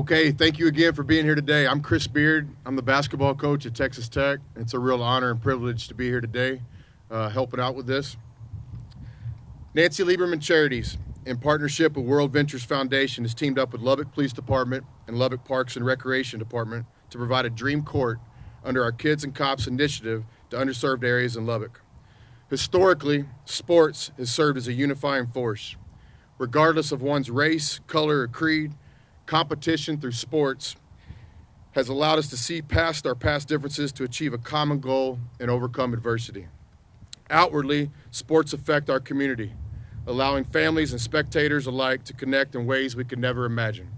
Okay, thank you again for being here today. I'm Chris Beard. I'm the basketball coach at Texas Tech. It's a real honor and privilege to be here today helping out with this. Nancy Lieberman Charities, in partnership with World Ventures Foundation, has teamed up with Lubbock Police Department and Lubbock Parks and Recreation Department to provide a dream court under our Kids and Cops initiative to underserved areas in Lubbock. Historically, sports has served as a unifying force. Regardless of one's race, color, or creed, competition through sports has allowed us to see past our past differences to achieve a common goal and overcome adversity. Outwardly, sports affect our community, allowing families and spectators alike to connect in ways we could never imagine.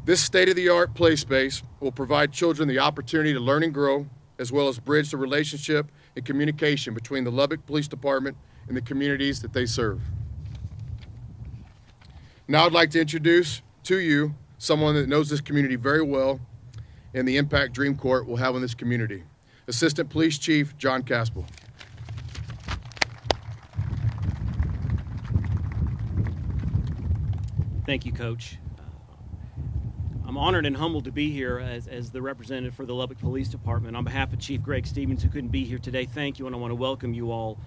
This state-of-the-art play space will provide children the opportunity to learn and grow, as well as bridge the relationship and communication between the Lubbock Police Department and the communities that they serve. Now I'd like to introduce to you someone that knows this community very well and the impact Dream Court will have on this community. Assistant Police Chief John Caspel. Thank you, Coach. I'm honored and humbled to be here as the representative for the Lubbock Police Department. On behalf of Chief Greg Stevens, who couldn't be here today, thank you, and I want to welcome you all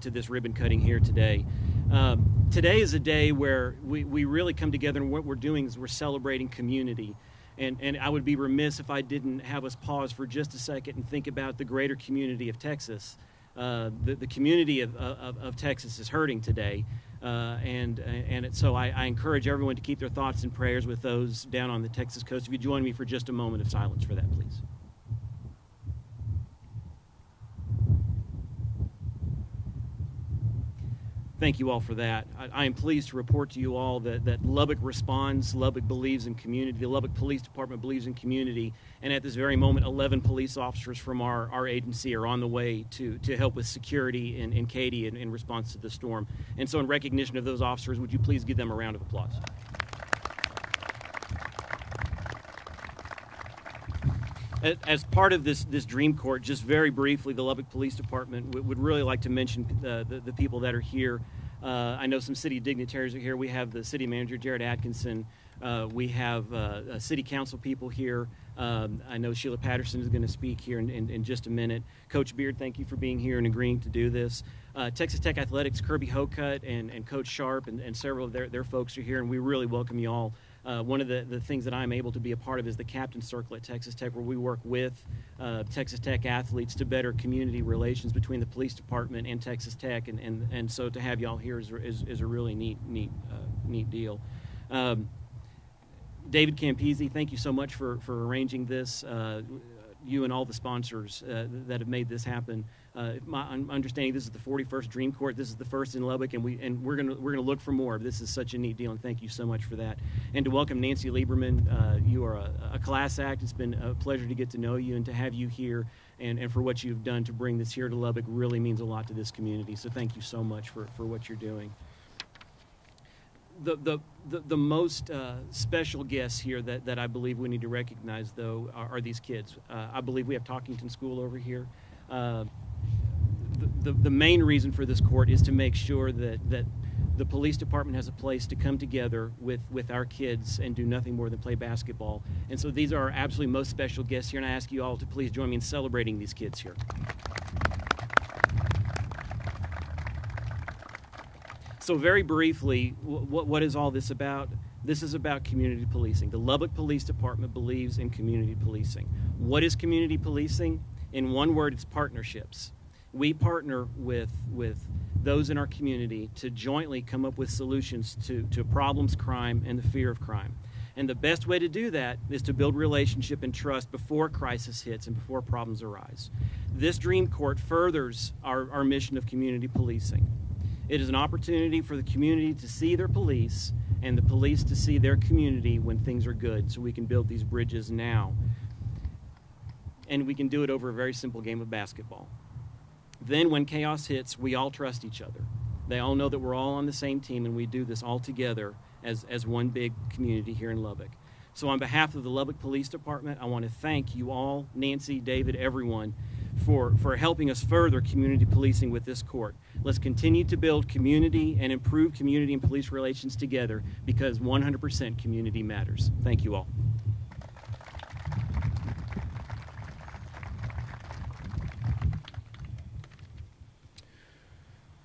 to this ribbon cutting here today. Today is a day where we really come together, and what we're doing is we're celebrating community. And I would be remiss if I didn't have us pause for just a second and think about the greater community of Texas. The community of Texas is hurting today. So I encourage everyone to keep their thoughts and prayers with those down on the Texas coast. If you join me for just a moment of silence for that, please. Thank you all for that. I am pleased to report to you all that Lubbock responds, Lubbock believes in community, the Lubbock Police Department believes in community, and at this very moment, 11 police officers from our agency are on the way to help with security in Katy in response to the storm. And so in recognition of those officers, would you please give them a round of applause? As part of this Dream Court, just very briefly, the Lubbock Police Department would really like to mention the people that are here. I know some city dignitaries are here. We have the city manager, Jared Atkinson. We have city council people here. I know Sheila Patterson is going to speak here in just a minute. Coach Beard, thank you for being here and agreeing to do this. Texas Tech Athletics, Kirby Hocutt and Coach Sharp and several of their folks are here, and we really welcome you all. One of the things that I'm able to be a part of is the Captain Circle at Texas Tech, where we work with Texas Tech athletes to better community relations between the police department and Texas Tech, and so to have y'all here is a really neat deal. David Campisi, thank you so much for arranging this. You and all the sponsors that have made this happen. I'm understanding this is the 41st Dream Court. This is the first in Lubbock, and we're gonna look for more. This is such a neat deal, and thank you so much for that. And to welcome Nancy Lieberman, you are a class act. It's been a pleasure to get to know you and to have you here, and for what you've done to bring this here to Lubbock really means a lot to this community. So thank you so much for what you're doing. The most special guests here that I believe we need to recognize, though, are these kids. I believe we have Talkington School over here. The main reason for this court is to make sure that the police department has a place to come together with our kids and do nothing more than play basketball. And so these are our absolutely most special guests here, and I ask you all to please join me in celebrating these kids here. So very briefly, what is all this about? This is about community policing. The Lubbock Police Department believes in community policing. What is community policing? In one word, it's partnerships. We partner with those in our community to jointly come up with solutions to problems, crime, and the fear of crime. And the best way to do that is to build relationship and trust before crisis hits and before problems arise. This Dream Court furthers our mission of community policing. It is an opportunity for the community to see their police and the police to see their community when things are good, so we can build these bridges now. And we can do it over a very simple game of basketball. Then when chaos hits, we all trust each other. They all know that we're all on the same team, and we do this all together as one big community here in Lubbock. So on behalf of the Lubbock Police Department, I want to thank you all, Nancy, David, everyone, for helping us further community policing with this court. Let's continue to build community and improve community and police relations together, because 100% community matters. Thank you all.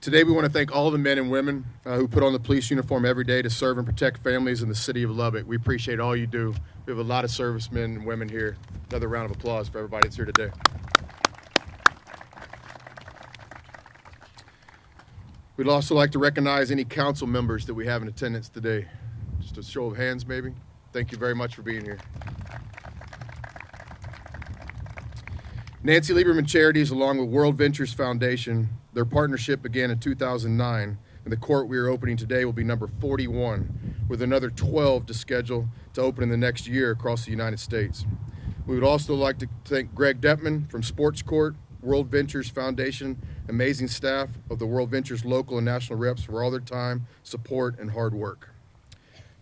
Today we want to thank all the men and women who put on the police uniform every day to serve and protect families in the city of Lubbock. We appreciate all you do. We have a lot of servicemen and women here. Another round of applause for everybody that's here today. We'd also like to recognize any council members that we have in attendance today. Just a show of hands, maybe. Thank you very much for being here. Nancy Lieberman Charities, along with World Ventures Foundation, their partnership began in 2009, and the court we are opening today will be number 41, with another 12 to schedule to open in the next year across the United States. We would also like to thank Greg Deppman from Sports Court, World Ventures Foundation, amazing staff of the World Ventures local and national reps for all their time, support, and hard work.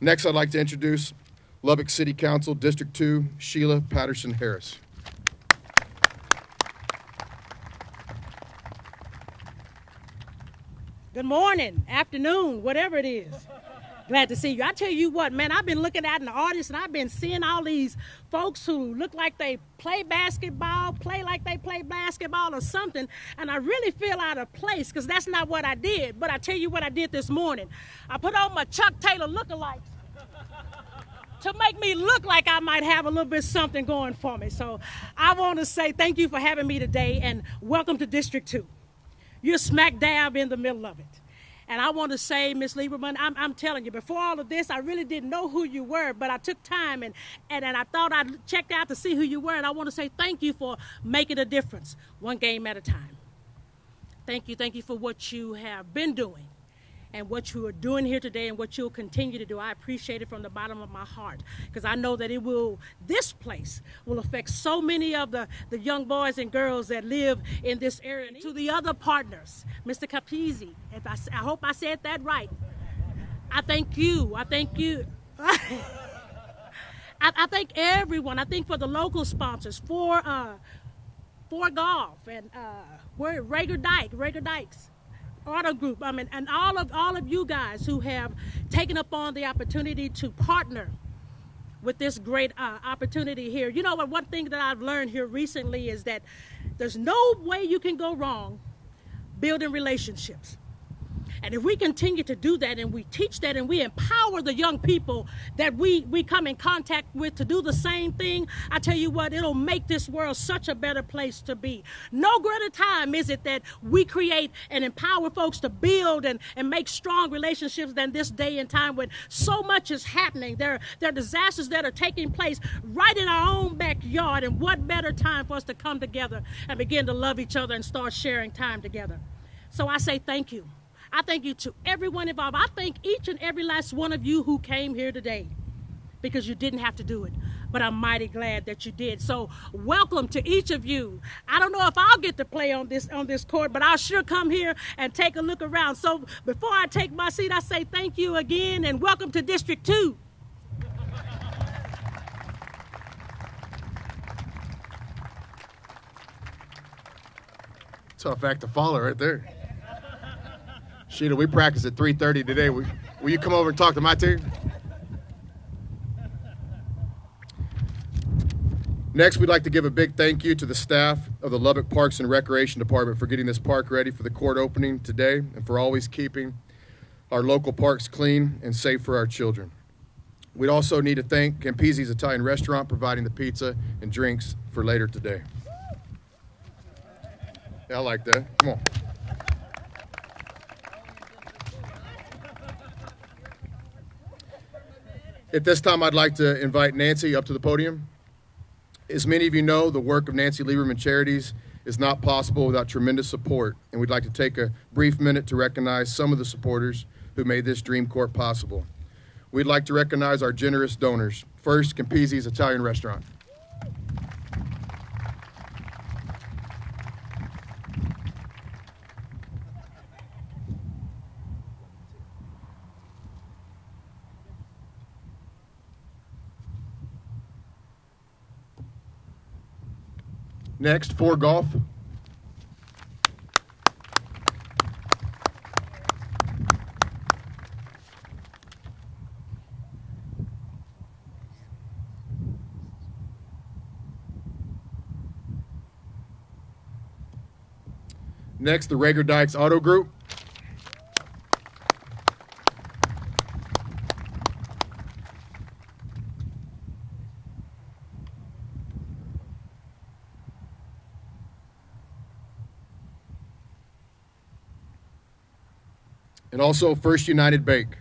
Next, I'd like to introduce Lubbock City Council, District 2, Sheila Patterson Harris. Good morning, afternoon, whatever it is. Glad to see you. I tell you what, man, I've been looking out in the audience and I've been seeing all these folks who look like they play basketball, play like they play basketball or something, and I really feel out of place because that's not what I did. But I tell you what I did this morning. I put on my Chuck Taylor lookalikes to make me look like I might have a little bit something going for me. So I want to say thank you for having me today and welcome to District 2. You're smack dab in the middle of it. And I want to say, Ms. Lieberman, I'm telling you, before all of this, I really didn't know who you were, but I took time and I thought I'd check out to see who you were, and I want to say thank you for making a difference, one game at a time. Thank you for what you have been doing and what you are doing here today and what you'll continue to do. I appreciate it from the bottom of my heart because I know that this place will affect so many of the young boys and girls that live in this area. And to the other partners, Mr. Campisi, I hope I said that right. I thank you. I thank you. I thank everyone. I think for the local sponsors, for golf and Rager Dykes. Auto Group, and all of you guys who have taken upon the opportunity to partner with this great opportunity here. You know what? One thing that I've learned here recently is that there's no way you can go wrong building relationships. And if we continue to do that and we teach that and we empower the young people that we come in contact with to do the same thing, I tell you what, it'll make this world such a better place to be. No greater time is it that we create and empower folks to build and make strong relationships than this day and time when so much is happening. There are disasters that are taking place right in our own backyard, and what better time for us to come together and begin to love each other and start sharing time together. So I say thank you. I thank you to everyone involved. I thank each and every last one of you who came here today because you didn't have to do it, but I'm mighty glad that you did. So welcome to each of you. I don't know if I'll get to play on this court, but I'll sure come here and take a look around. So before I take my seat, I say thank you again and welcome to District 2. Tough act to follow right there. Sheila, we practiced at 3:30 today. Will you come over and talk to my team? Next, we'd like to give a big thank you to the staff of the Lubbock Parks and Recreation Department for getting this park ready for the court opening today and for always keeping our local parks clean and safe for our children. We'd also need to thank Campisi's Italian Restaurant providing the pizza and drinks for later today. Yeah, I like that. Come on. At this time, I'd like to invite Nancy up to the podium. As many of you know, the work of Nancy Lieberman Charities is not possible without tremendous support, and we'd like to take a brief minute to recognize some of the supporters who made this dream court possible. We'd like to recognize our generous donors. First, Campisi's Italian Restaurant. Next, For Golf, Next, the Rager Dykes Auto Group. And also First United Bank.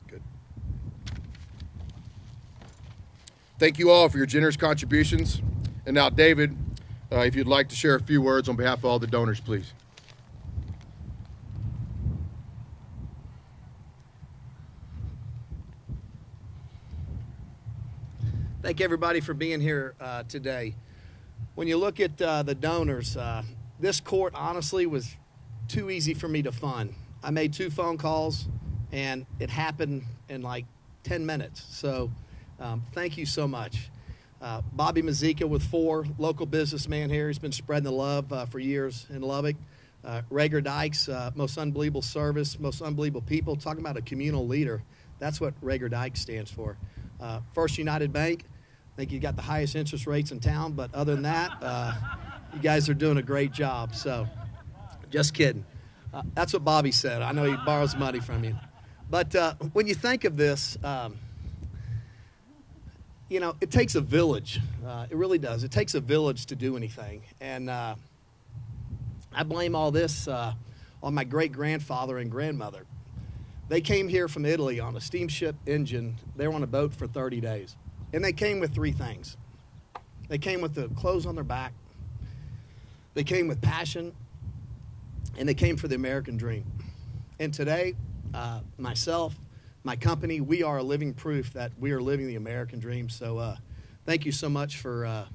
Good. Thank you all for your generous contributions. And now, David, if you'd like to share a few words on behalf of all the donors, please. Thank everybody for being here today. When you look at the donors, this court honestly was too easy for me to fund. I made 2 phone calls, and it happened in like 10 minutes. So thank you so much. Bobby Mazika with 4, local businessman here. He's been spreading the love for years in Lubbock. Rager Dykes, most unbelievable service, most unbelievable people. Talking about a communal leader, that's what Rager Dykes stands for. First United Bank, I think you got the highest interest rates in town, but other than that, you guys are doing a great job. So, just kidding. That's what Bobby said. I know he borrows money from you. But when you think of this, you know, it takes a village. It really does. It takes a village to do anything. And I blame all this on my great-grandfather and grandmother. They came here from Italy on a steamship engine. They were on a boat for 30 days. And they came with 3 things. They came with the clothes on their back. They came with passion. And they came for the American dream. And today, myself, my company, we are a living proof that we are living the American dream. So thank you so much for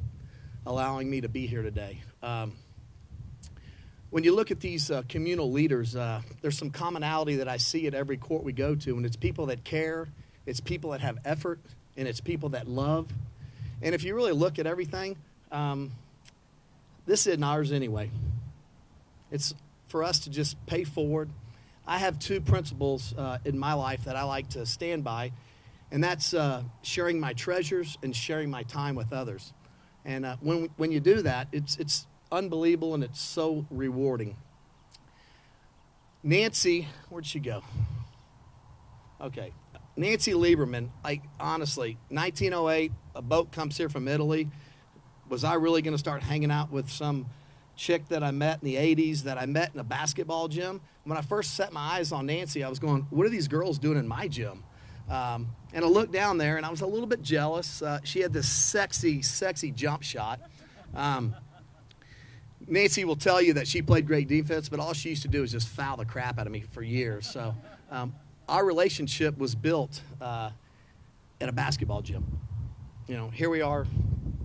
allowing me to be here today. When you look at these communal leaders, there's some commonality that I see at every court we go to, and it's people that care, it's people that have effort, and it's people that love. And if you really look at everything, this isn't ours anyway. It's for us to just pay forward. I have 2 principles in my life that I like to stand by, and that's sharing my treasures and sharing my time with others. And when you do that, it's unbelievable and it's so rewarding. Nancy, where'd she go? Okay, Nancy Lieberman. Honestly, 1908, a boat comes here from Italy. Was I really going to start hanging out with some chick that I met in the 80s that I met in a basketball gym? When I first set my eyes on Nancy, I was going, what are these girls doing in my gym? And I looked down there, and I was a little bit jealous. She had this sexy, sexy jump shot. Nancy will tell you that she played great defense, but all she used to do was just foul the crap out of me for years. So our relationship was built at a basketball gym. You know, here we are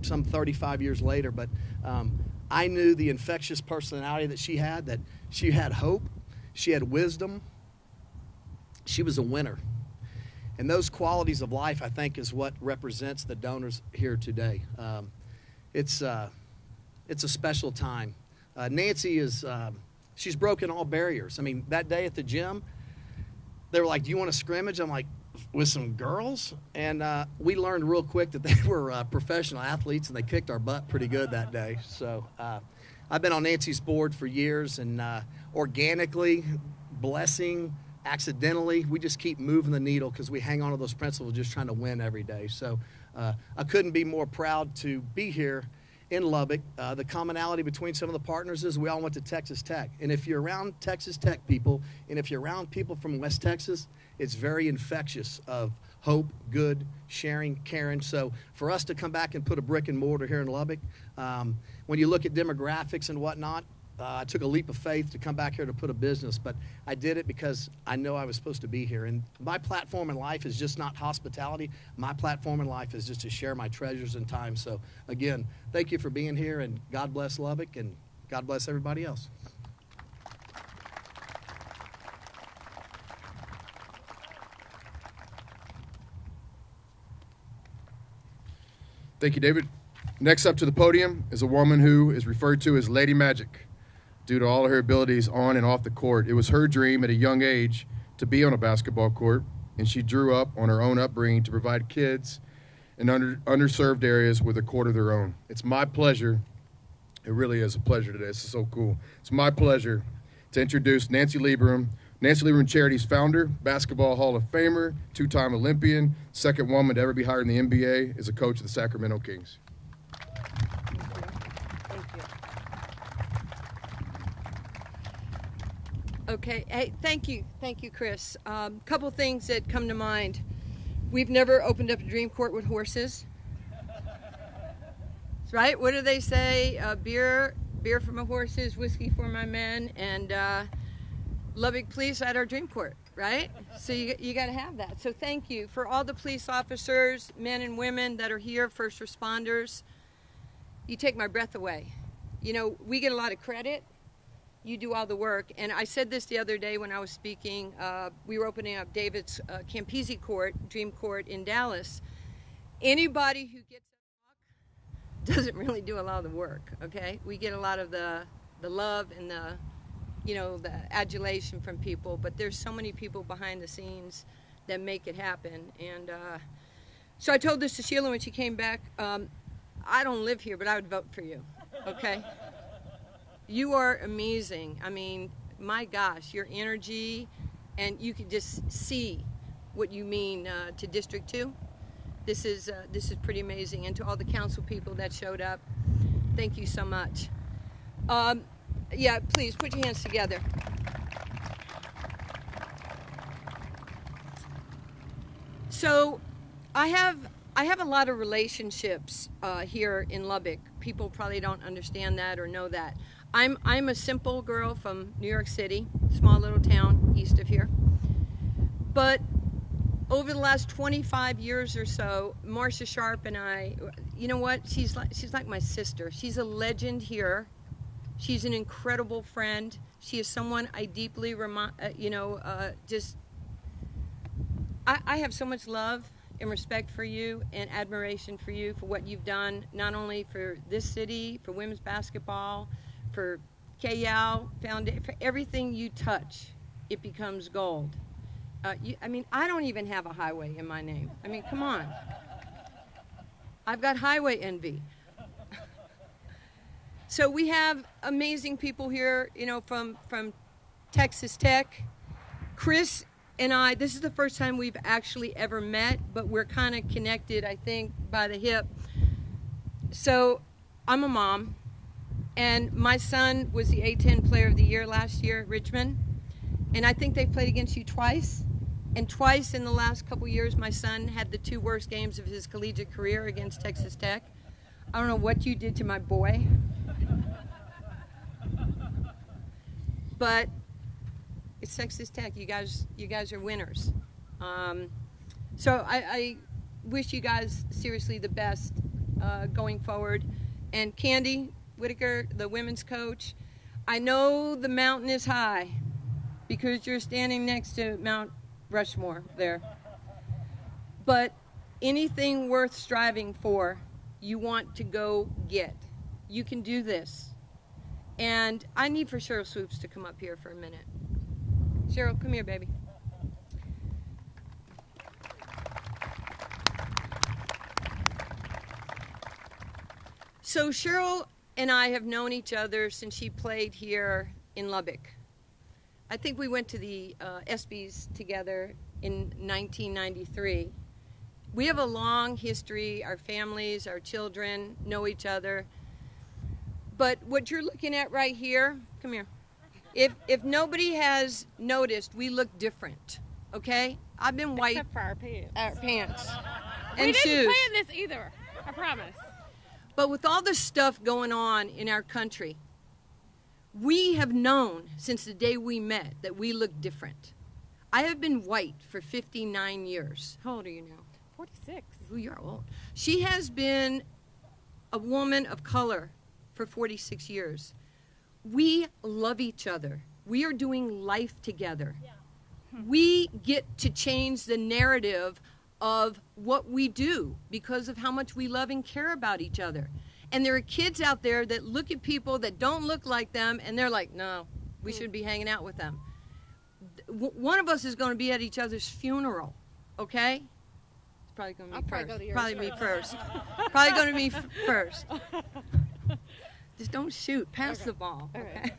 some 35 years later, but I knew the infectious personality that she had hope, she had wisdom, she was a winner. And those qualities of life, I think, is what represents the donors here today. It's a special time. Nancy she's broken all barriers. I mean, that day at the gym, they were like, do you want a scrimmage? I'm like, with some girls? And we learned real quick that they were professional athletes, and they kicked our butt pretty good that day. So I've been on Nancy's board for years, and organically, blessing, accidentally, we just keep moving the needle because we hang on to those principles just trying to win every day. So I couldn't be more proud to be here in Lubbock. The commonality between some of the partners is we all went to Texas Tech. And if you're around Texas Tech people, and if you're around people from West Texas, it's very infectious of hope, good, sharing, caring. So for us to come back and put a brick and mortar here in Lubbock, when you look at demographics and whatnot, I took a leap of faith to come back here to put a business, but I did it because I know I was supposed to be here. And my platform in life is just not hospitality. My platform in life is just to share my treasures and time. So, again, thank you for being here, and God bless Lubbock, and God bless everybody else. Thank you, David. Next up to the podium is a woman who is referred to as Lady Magic due to all of her abilities on and off the court. It was her dream at a young age to be on a basketball court, and she drew up on her own upbringing to provide kids in underserved areas with a court of their own. It's my pleasure, it really is a pleasure today, this is so cool. It's my pleasure to introduce Nancy Lieberman, Nancy Lieberman Charities founder, Basketball Hall of Famer, two-time Olympian, second woman to ever be hired in the NBA, is a coach of the Sacramento Kings. Thank you. Okay, hey, thank you, Chris. Couple things that come to mind. We've never opened up a dream court with horses. Right? What do they say? Beer for my horses, whiskey for my men, and Lubbock Police at our dream court, right? So you got to have that. So thank you for all the police officers, men and women that are here, first responders. You take my breath away. You know, we get a lot of credit. You do all the work. And I said this the other day when I was speaking. We were opening up David's Campisi court, dream court in Dallas. Anybody who gets doesn't really do a lot of the work, okay? We get a lot of the love and the adulation from people, but there's so many people behind the scenes that make it happen. And so I told this to Sheila when she came back. I don't live here, but I would vote for you, okay? You are amazing. I mean, my gosh, your energy, and you can just see what you mean to District 2. This is pretty amazing. And to all the council people that showed up, thank you so much. Yeah, please put your hands together. So I have a lot of relationships here in Lubbock. People probably don't understand that or know that. I'm a simple girl from New York City, small little town east of here. But over the last 25 years or so, Marcia Sharp and I, you know what? She's like my sister. She's a legend here. She's an incredible friend. She is someone I deeply, I have so much love and respect for you and admiration for you for what you've done, not only for this city, for women's basketball, for KYAL Foundation, for everything you touch, it becomes gold. I mean, I don't even have a highway in my name. I mean, come on. I've got highway envy. So we have amazing people here, you know, from Texas Tech. Chris and I, this is the first time we've actually ever met, but we're kind of connected, I think, by the hip. So I'm a mom, and my son was the A-10 Player of the Year last year at Richmond, and I think they played against you twice. And twice in the last couple years, my son had the 2 worst games of his collegiate career against Texas Tech. I don't know what you did to my boy. But it's Texas Tech. You guys are winners. So I wish you guys seriously the best going forward. And Candy Whitaker, the women's coach, I know the mountain is high because you're standing next to Mount Rushmore there. But anything worth striving for, you want to go get. You can do this. And I need for Cheryl Swoops to come up here for a minute. Cheryl, come here, baby. So Cheryl and I have known each other since she played here in Lubbock. I think we went to the ESPYs together in 1993. We have a long history. Our families, our children know each other. But what you're looking at right here, come here. If nobody has noticed, we look different, okay? I've been white. Except for our pants. Our pants. We And didn't shoes. plan this either, I promise. But with all the stuff going on in our country, we have known since the day we met that we look different. I have been white for 59 years. How old are you now? 46. Ooh, you're old. She has been a woman of color for 46 years. We love each other. We are doing life together. We get to change the narrative of what we do because of how much we love and care about each other. And there are kids out there that look at people that don't look like them, and they're like, no, we shouldn't be hanging out with them. One of us is going to be at each other's funeral, okay? It's probably going to be first. Probably me first. Probably going to be first. Just don't shoot. Pass the ball, okay?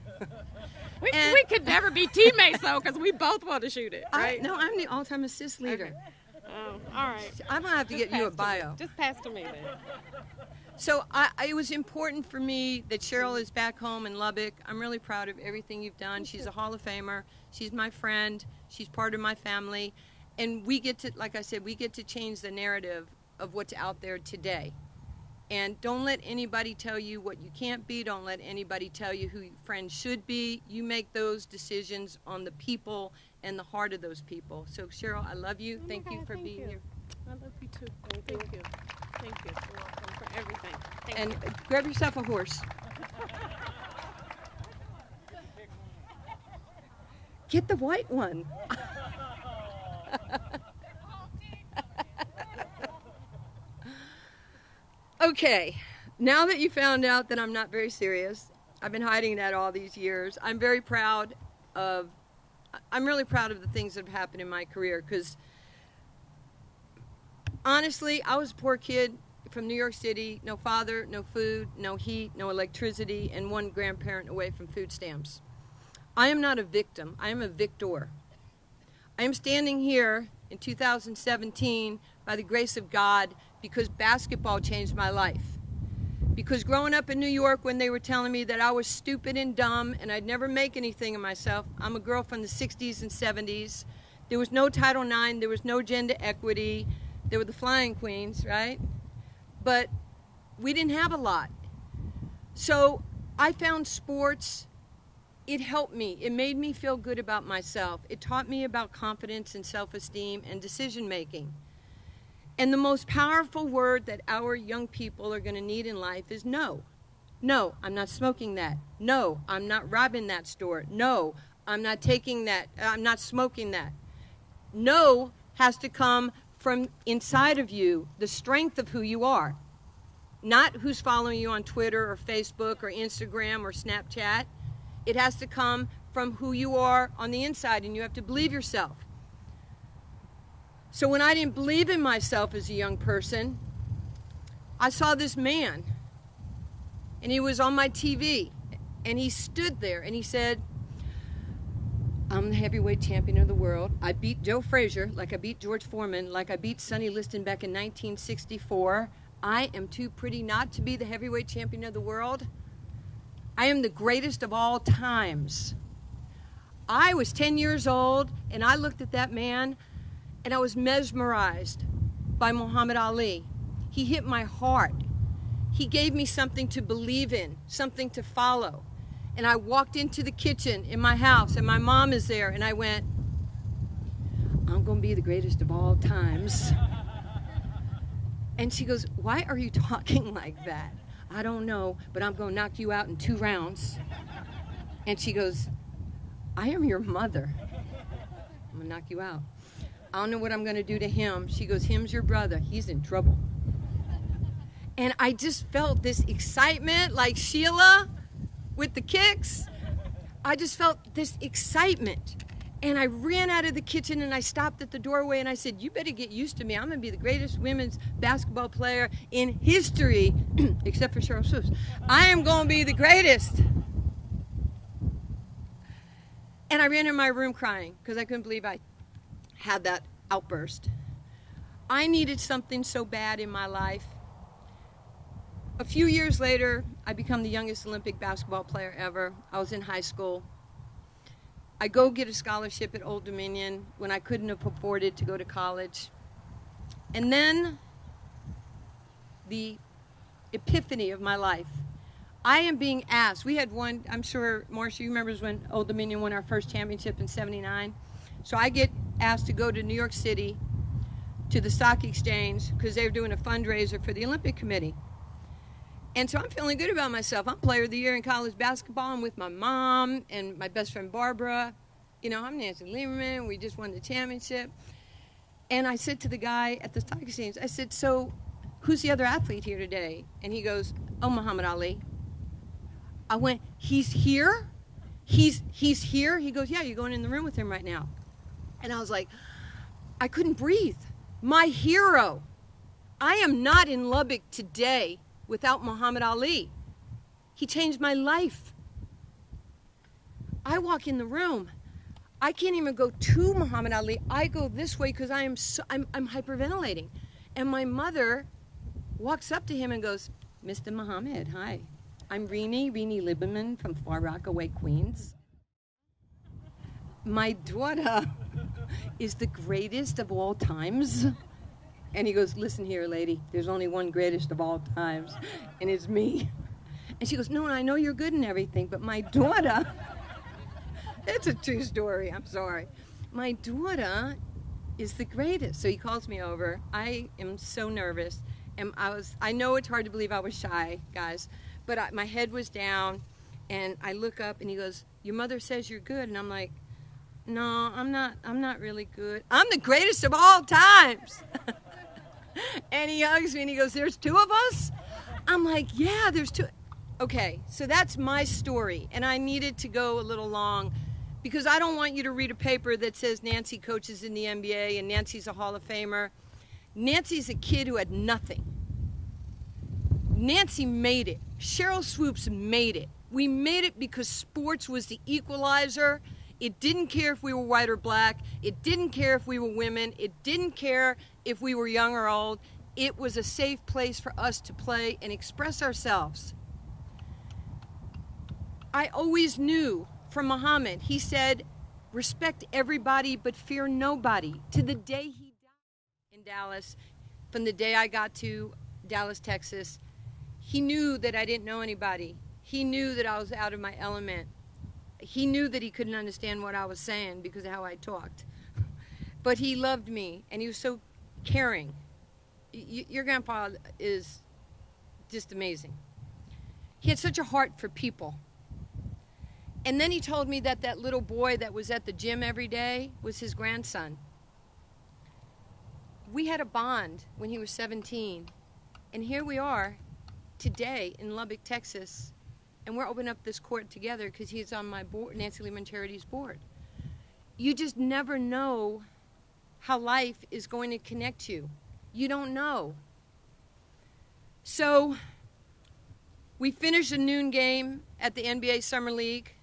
We could never be teammates, though, because we both want to shoot it, right? No, I'm the all-time assist leader. Okay. Oh, all right. I'm going to have to get you a bio. Just pass to me, then. So it was important for me that Cheryl is back home in Lubbock. I'm really proud of everything you've done. She's a Hall of Famer. She's my friend. She's part of my family. And we get to, like I said, we get to change the narrative of what's out there today. And don't let anybody tell you what you can't be. Don't let anybody tell you who your friends should be. You make those decisions on the people and the heart of those people. So, Cheryl, I love you. Thank you for being here. I love you too. Thank you. Thank you. You're welcome for everything. Thank And you. grab yourself a horse. Get the white one. Okay, now that you found out that I'm not very serious, I've been hiding that all these years. I'm really proud of the things that have happened in my career, because honestly, I was a poor kid from New York City, no father, no food, no heat, no electricity, and one grandparent away from food stamps. I am not a victim, I am a victor. I am standing here in 2017 by the grace of God because basketball changed my life. Because growing up in New York, when they were telling me that I was stupid and dumb and I'd never make anything of myself, I'm a girl from the 60s and 70s. There was no Title IX, there was no gender equity. There were the flying queens, right? But we didn't have a lot. So I found sports. It helped me. It made me feel good about myself. It taught me about confidence and self-esteem and decision-making. And the most powerful word that our young people are going to need in life is no. No, I'm not smoking that. No, I'm not robbing that store. No, I'm not taking that. I'm not smoking that. No has to come from inside of you, the strength of who you are. Not who's following you on Twitter or Facebook or Instagram or Snapchat. It has to come from who you are on the inside, and you have to believe yourself. So when I didn't believe in myself as a young person, I saw this man, and he was on my TV, and he stood there, and he said, I'm the heavyweight champion of the world. I beat Joe Frazier, like I beat George Foreman, like I beat Sonny Liston back in 1964. I am too pretty not to be the heavyweight champion of the world. I am the greatest of all times. I was 10 years old, and I looked at that man, and I was mesmerized by Muhammad Ali. He hit my heart. He gave me something to believe in, something to follow. And I walked into the kitchen in my house, and my mom is there, and I went, I'm going to be the greatest of all times. And she goes, why are you talking like that? I don't know, but I'm going to knock you out in 2 rounds. And she goes, I am your mother. I'm going to knock you out. I don't know what I'm going to do to him. She goes, him's your brother. He's in trouble. And I just felt this excitement, like Sheila with the kicks. I just felt this excitement. And I ran out of the kitchen, and I stopped at the doorway, and I said, you better get used to me. I'm going to be the greatest women's basketball player in history, except for Cheryl Swoops. I am going to be the greatest. And I ran in my room crying because I couldn't believe I had that outburst. I needed something so bad in my life. A few years later, I become the youngest Olympic basketball player ever. I was in high school. I go get a scholarship at Old Dominion when I couldn't have afforded to go to college. And then the epiphany of my life. I am being asked. We had one, I'm sure, Marcia, you remember when Old Dominion won our first championship in '79. So I get asked to go to New York City to the stock exchange because they were doing a fundraiser for the Olympic Committee. And so I'm feeling good about myself. I'm player of the year in college basketball. I'm with my mom and my best friend Barbara. You know, I'm Nancy Lieberman. We just won the championship. And I said to the guy at the stock exchange, I said, so who's the other athlete here today? And he goes, oh, Muhammad Ali. I went, he's here? He's here? He goes, yeah, you're going in the room with him right now. And I was like, I couldn't breathe. My hero. I am not in Lubbock today without Muhammad Ali. He changed my life. I walk in the room. I can't even go to Muhammad Ali. I go this way because I'm hyperventilating. And my mother walks up to him and goes, Mr. Muhammad, hi. I'm Rini Lieberman from Far Rockaway, Queens. My daughter is the greatest of all times. And he goes, listen here, lady, there's only one greatest of all times, and it's me. And she goes, no, I know you're good and everything, but my daughter, it's a true story, I'm sorry. My daughter is the greatest. So he calls me over. I am so nervous. And I know it's hard to believe I was shy, guys, but my head was down, and I look up, and he goes, your mother says you're good. And I'm like, no, I'm not really good. I'm the greatest of all times. And he hugs me, and he goes, there's two of us? I'm like, yeah, there's two. Okay, so that's my story, and I needed to go a little long because I don't want you to read a paper that says Nancy coaches in the NBA and Nancy's a Hall of Famer. Nancy's a kid who had nothing. Nancy made it. Cheryl Swoops made it. We made it because sports was the equalizer. It didn't care if we were white or black. It didn't care if we were women. It didn't care if we were young or old. It was a safe place for us to play and express ourselves. I always knew from Muhammad, he said, respect everybody but fear nobody. To the day he died in Dallas, from the day I got to Dallas, Texas, he knew that I didn't know anybody. He knew that I was out of my element. He knew that he couldn't understand what I was saying because of how I talked. But he loved me, and he was so caring. Your grandpa is just amazing. He had such a heart for people. And then he told me that that little boy that was at the gym every day was his grandson. We had a bond when he was 17. And here we are today in Lubbock, Texas, and we're opening up this court together because he's on my board, Nancy Lieberman Charities board. You just never know how life is going to connect you. You don't know. So we finished a noon game at the NBA Summer League,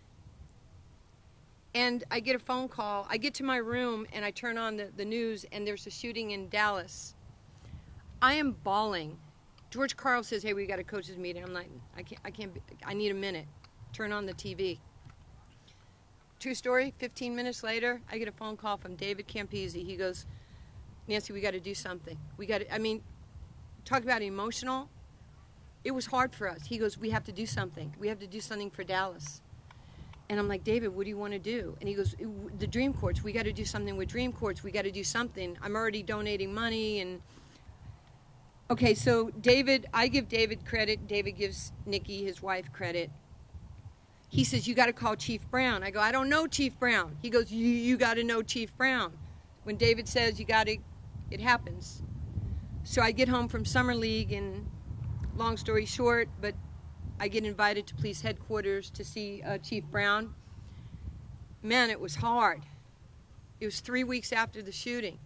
and I get a phone call. I get to my room, and I turn on the news, and there's a shooting in Dallas. I am bawling. George Carl says, hey, we got a coaches meeting. I'm like, I need a minute. Turn on the TV. True story, 15 minutes later, I get a phone call from David Campisi. He goes, Nancy, we got to do something. Talk about emotional. It was hard for us. He goes, we have to do something. We have to do something for Dallas. And I'm like, David, what do you want to do? And he goes, the Dream Courts. We got to do something with Dream Courts. We got to do something. I'm already donating money. And okay, so David, I give David credit. David gives Nikki, his wife, credit. He says, you got to call Chief Brown. I go, I don't know Chief Brown. He goes, you got to know Chief Brown. When David says you got to, it happens. So I get home from Summer League, and long story short, but I get invited to police headquarters to see Chief Brown. Man, it was hard. It was 3 weeks after the shooting.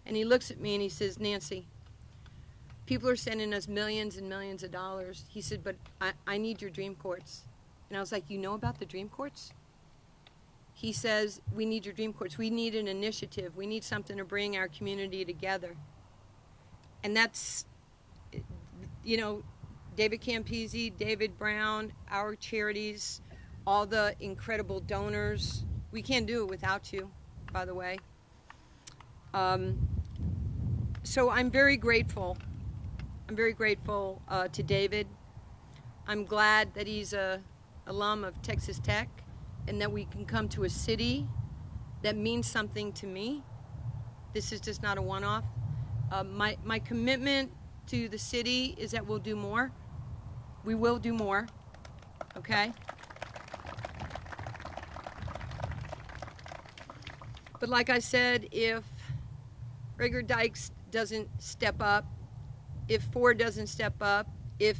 And he looks at me and he says, Nancy, people are sending us millions and millions of dollars. He said, but I need your Dream Courts. And I was like, you know about the Dream Courts? He says, we need your Dream Courts. We need an initiative. We need something to bring our community together. And that's, you know, David Campisi, David Brown, our charities, all the incredible donors. We can't do it without you, by the way. So I'm very grateful. I'm very grateful to David. I'm glad that he's an alum of Texas Tech and that we can come to a city that means something to me. This is just not a one-off. My commitment to the city is that we'll do more. We will do more, okay? But like I said, if Rager Dykes doesn't step up, if Ford doesn't step up, if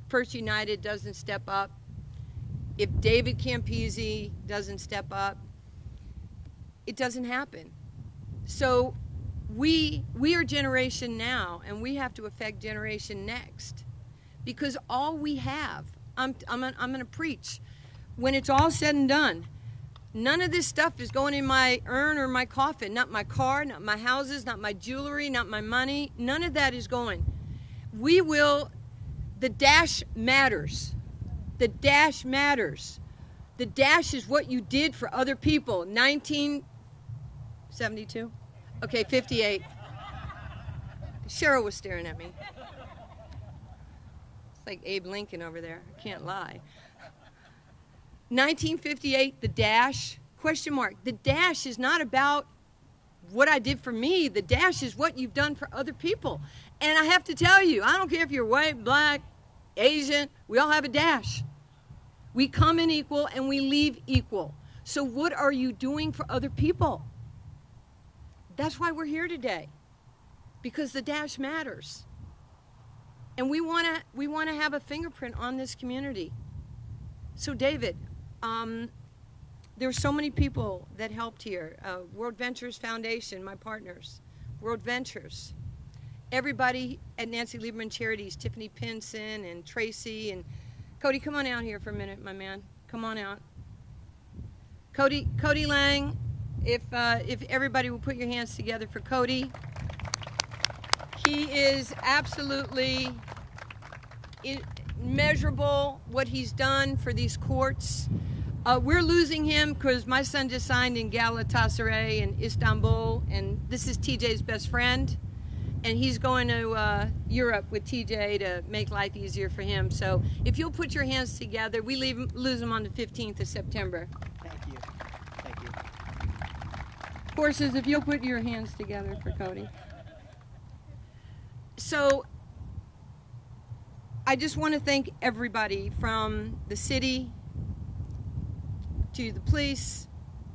First United doesn't step up, if David Campisi doesn't step up, it doesn't happen. So we are generation now, and we have to affect generation next, because all we have, I'm going to preach, when it's all said and done, none of this stuff is going in my urn or my coffin. Not my car, not my houses, not my jewelry, not my money. None of that is going. We will, the dash matters. The dash matters. The dash is what you did for other people. 1972? Okay, 58. Cheryl was staring at me. It's like Abe Lincoln over there. I can't lie. 1958, the dash, question mark. The dash is not about what I did for me. The dash is what you've done for other people. And I have to tell you, I don't care if you're white, black, Asian, we all have a dash. We come in equal and we leave equal. So what are you doing for other people? That's why we're here today, because the dash matters. And we want to have a fingerprint on this community. So David, there were so many people that helped here. World Ventures Foundation, my partners. World Ventures. Everybody at Nancy Lieberman Charities, Tiffany Pinson and Tracy and Cody, come on out here for a minute, my man. Come on out. Cody Lang, if everybody will put your hands together for Cody. He is absolutely immeasurable what he's done for these courts. We're losing him because my son just signed in Galatasaray in Istanbul, and this is TJ's best friend, and he's going to Europe with TJ to make life easier for him. So if you'll put your hands together, we lose him on the 15th of September. Thank you. Thank you. Horses, if you'll put your hands together for Cody. So I just want to thank everybody, from the city to the police,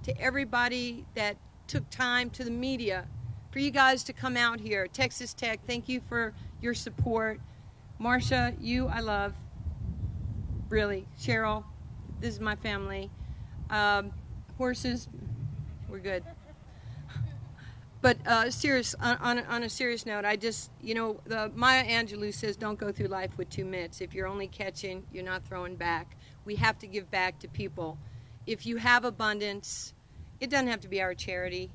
to everybody that took time, to the media, for you guys to come out here. Texas Tech, thank you for your support. Marcia, you I love, really. Cheryl, this is my family. Horses, we're good. But on a serious note, I just, Maya Angelou says, don't go through life with two mitts. If you're only catching, you're not throwing back. We have to give back to people. If you have abundance, it doesn't have to be our charity.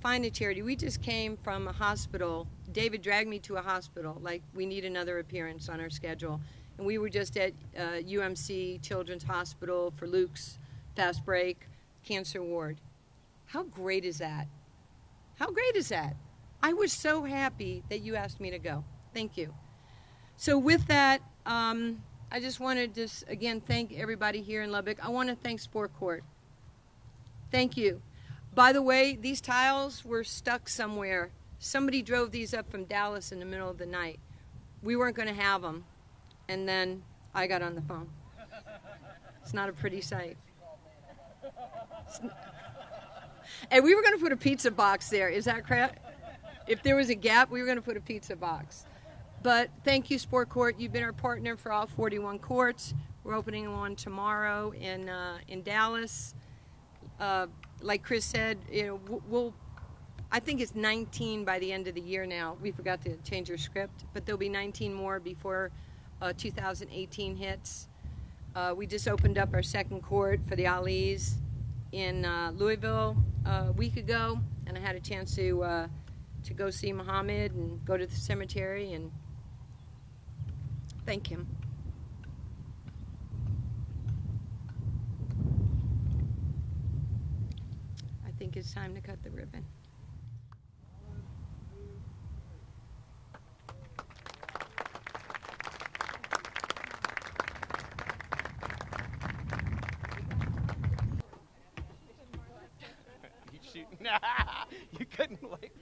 Find a charity. We just came from a hospital. David dragged me to a hospital, like we need another appearance on our schedule. And we were just at UMC Children's Hospital for Luke's fast break cancer ward. How great is that? How great is that? I was so happy that you asked me to go. Thank you. So with that, I just want to again thank everybody here in Lubbock. I want to thank Sport Court. Thank you. By the way, these tiles were stuck somewhere. Somebody drove these up from Dallas in the middle of the night. We weren't going to have them, and then I got on the phone. It's not a pretty sight. And we were going to put a pizza box there. Is that correct? If there was a gap, we were going to put a pizza box. But thank you, Sport Court. You've been our partner for all 41 courts. We're opening one tomorrow in Dallas. Like Chris said, I think it's 19 by the end of the year now. We forgot to change our script, but there'll be 19 more before 2018 hits. We just opened up our second court for the Alis in Louisville a week ago, and I had a chance to go see Muhammad and go to the cemetery and thank him. I think it's time to cut the ribbon. You couldn't wait.